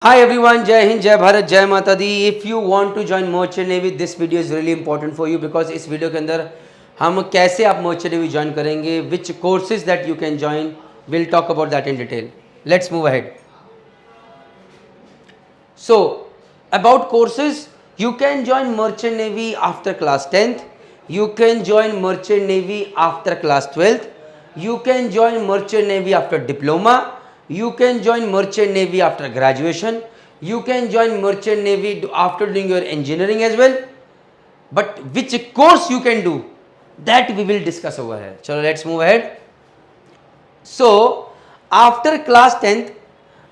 Hi everyone, Jai Hind, Jai Bharat, Jai Mata Di. If you want to join Merchant Navy, this video is really important for you because इस video के अंदर हम कैसे आप Merchant Navy join करेंगे, which courses that you can join, we'll talk about that in detail. Let's move ahead. So, about courses, you can join Merchant Navy after class 10th, you can join Merchant Navy after class 12th, you can join Merchant Navy after diploma, you can join Merchant Navy after graduation, you can join Merchant Navy after doing your engineering as well. But which course you can do, that we will discuss over here. So let's move ahead. So after class 10th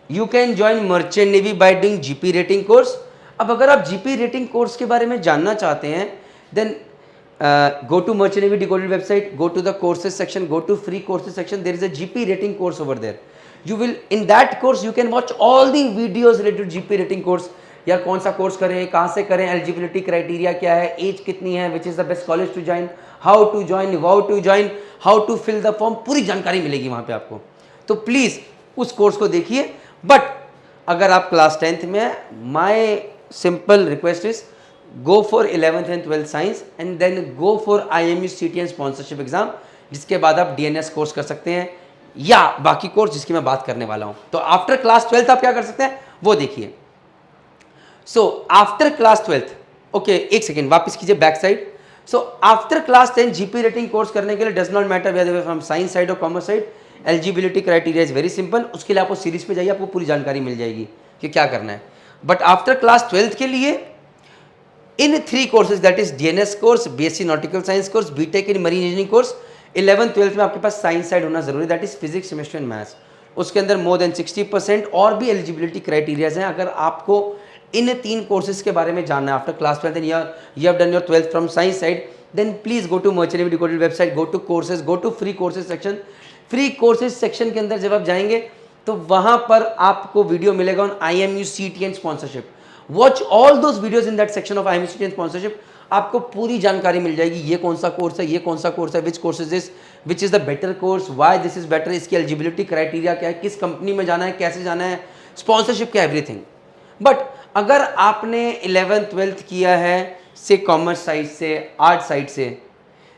you can join Merchant Navy by doing GP rating course. अब अगर आप GP rating course के बारे में जानना चाहते हैं, then go to Merchant Navy Decoded website, go to the courses section, go to free courses section. There is a GP rating course over there. You will, in that course you can watch all the videos related to GP rating course. या कौन सा course करें, कहाँ से करें, eligibility criteria क्या है, age कितनी है, which is the best college to join, how to join, how to fill the form, पूरी जानकारी मिलेगी वहाँ पे आपको. तो प्लीज़ उस कोर्स को देखिए. बट अगर आप क्लास 10th में है, my simple request is go for 11th and 12th science and then go for IMU CTN sponsorship exam, जिसके बाद आप DNS कोर्स कर सकते हैं या बाकी कोर्स जिसकी मैं बात करने वाला हूँ. तो आफ्टर क्लास 12th आप क्या कर सकते हैं वो देखिए. So after class 12th, okay एक सेकेंड वापस कीजिए back side. So after class 10 GP rating course करने के लिए does not matter whether from science side और commerce side, eligibility criteria is very simple. उसके लिए आपको सीरीज पे जाइए, आपको पूरी जानकारी मिल जाएगी कि क्या करना है. बट आफ्टर क्लास 12th के लिए इन 3 courses, that is DNS course, BSc nautical science course, BTech in marine engineering course, 11th 12th में आपके पास साइंस साइड होना जरूरी, that is physics chemistry and maths. उसके अंदर मोर देन 60% और भी एलिजिबिलिटी क्राइटेरियाज हैं. अगर आपको इन 3 कोर्सेज के बारे में जानना है after class 12th and you have done your 12th from science side, then please go to Merchant Navy Decoded website, go to courses, go to free courses section. Free courses section के अंदर जब आप जाएंगे तो वहां पर आपको video मिलेगा on IMU CTN sponsorship. Watch all those videos in that section of IMU CTN sponsorship. आपको पूरी जानकारी मिल जाएगी, ये कौन सा कोर्स है, ये कौन सा कोर्स है, which course is this, which is the better course, why this is better, इसकी एलिजिबिलिटी क्राइटेरिया क्या है, किस कंपनी में जाना है, कैसे जाना है, स्पॉन्सरशिप क्या, एवरीथिंग. बट अगर आपने 11th 12th किया है से कॉमर्स साइड से, आर्ट साइड से,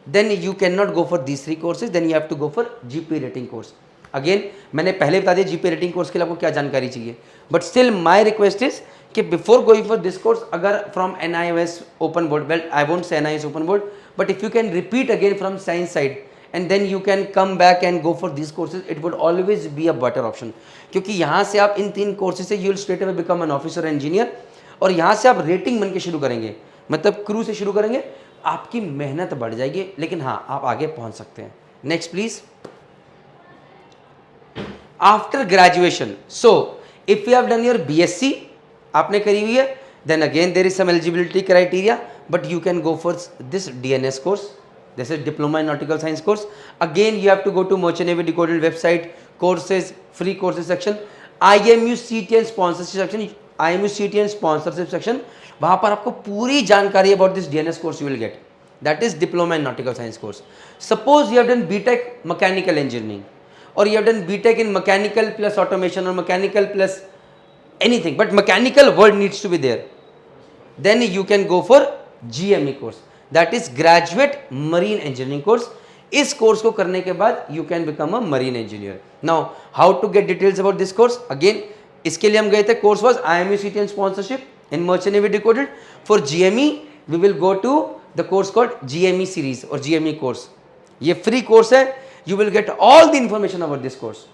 then you can not go for these 3 courses, then you have to go for GP rating course. Again मैंने पहले बता दिया GP रेटिंग कोर्स के लिए आपको क्या जानकारी चाहिए. But still my request is कि before going for this course, अगर from NIOS open board, well I won't say NIOS open board, but if you can repeat again from science side and then you can come back and go for these courses, it would always be a better option. क्योंकि यहाँ से आप इन 3 courses से you will straight away become an officer engineer, और यहाँ से आप rating बन के शुरू करेंगे, मतलब क्रू से शुरू करेंगे, आपकी मेहनत बढ़ जाएगी, लेकिन हाँ आप आगे पहुँच सकते हैं. Next please. After graduation, so if you have done your BSc आपने करी हुई है, then again there is some eligibility criteria, but you can go for this DNS course. This is Diploma in Nautical Science course. Again, you have to go to Merchant Navy Decoded website, courses, free courses section, IMU CTN sponsorship section, IMU CTN sponsorship section. वहाँ पर आपको पूरी जानकारी about this DNS course you will get. That is Diploma in Nautical Science course. Suppose you have done BTech Mechanical Engineering, or you have done BTech in Mechanical plus Automation, or Mechanical plus anything, but Mechanical word needs to be there. Then you can go for GME course. That is graduate marine engineering course. इस course को करने के बाद you can become a marine engineer. Now how to get details about this course, again इसके लिए हम गए थे, course was IMU CTN sponsorship in Merchant Navy Decoded. For GME we will go to the course called GME series और GME course. ये free course है, you will get all the information about this course.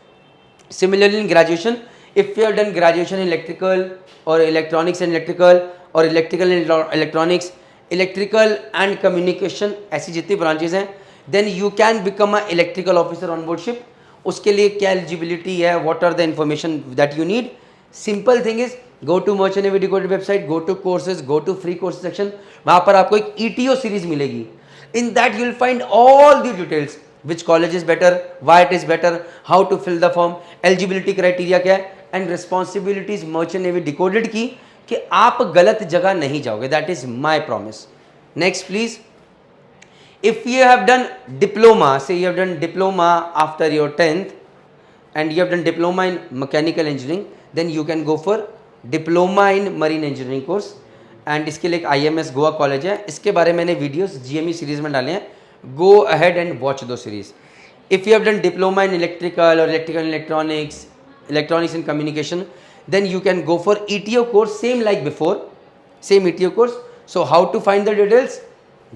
Similarly in graduation, if you have done graduation in electrical और electronics and electrical, और electrical and electronics, electrical and communication, ऐसी जितनी branches हैं, then you can become a electrical officer on board ship. उसके लिए क्या eligibility है, what are the information that you need. Simple thing is go to Merchant Navy Decoded website, go to courses, go to free course section. वहाँ पर आपको एक ETO series मिलेगी. In that you will find all the details, which college is better, why it is better, how to fill the form, eligibility criteria क्या है, and responsibilities Merchant Navy Decoded की कि आप गलत जगह नहीं जाओगे. That is my promise. Next please. If you have done diploma, say you have done diploma after your 10th and you have done diploma in mechanical engineering, then you can go for diploma in marine engineering course, and इसके लिए एक IMS Goa college है, इसके बारे में मैंने videos GME series में डाले हैं, गो अहेड एंड वॉच दो series. If you have done diploma in electrical or electrical and electronics and communication, then you can go for ETO course, same like before, same ETO course. So how to find the details?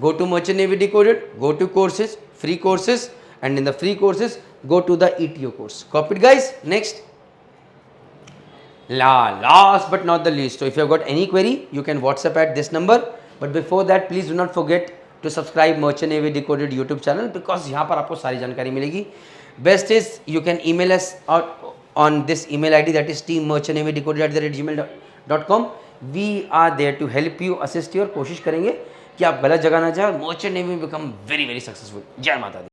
Go to Merchant Navy Decoded, go to courses, free courses, and in the free courses, go to the ETO course. Copied, guys? Next. Last but not the least, so if you have got any query, you can WhatsApp at this number. But before that, please do not forget to subscribe Merchant Navy Decoded YouTube channel, because यहाँ पर आपको सारी जानकारी मिलेगी. Best is you can email us out on this email ID, that is teammerchantnavydecoded@gmail.com. We are there to help you, assist you, और कोशिश करेंगे कि आप गलत जगह ना जाए, merchant navy become very very successful. जय माता दी.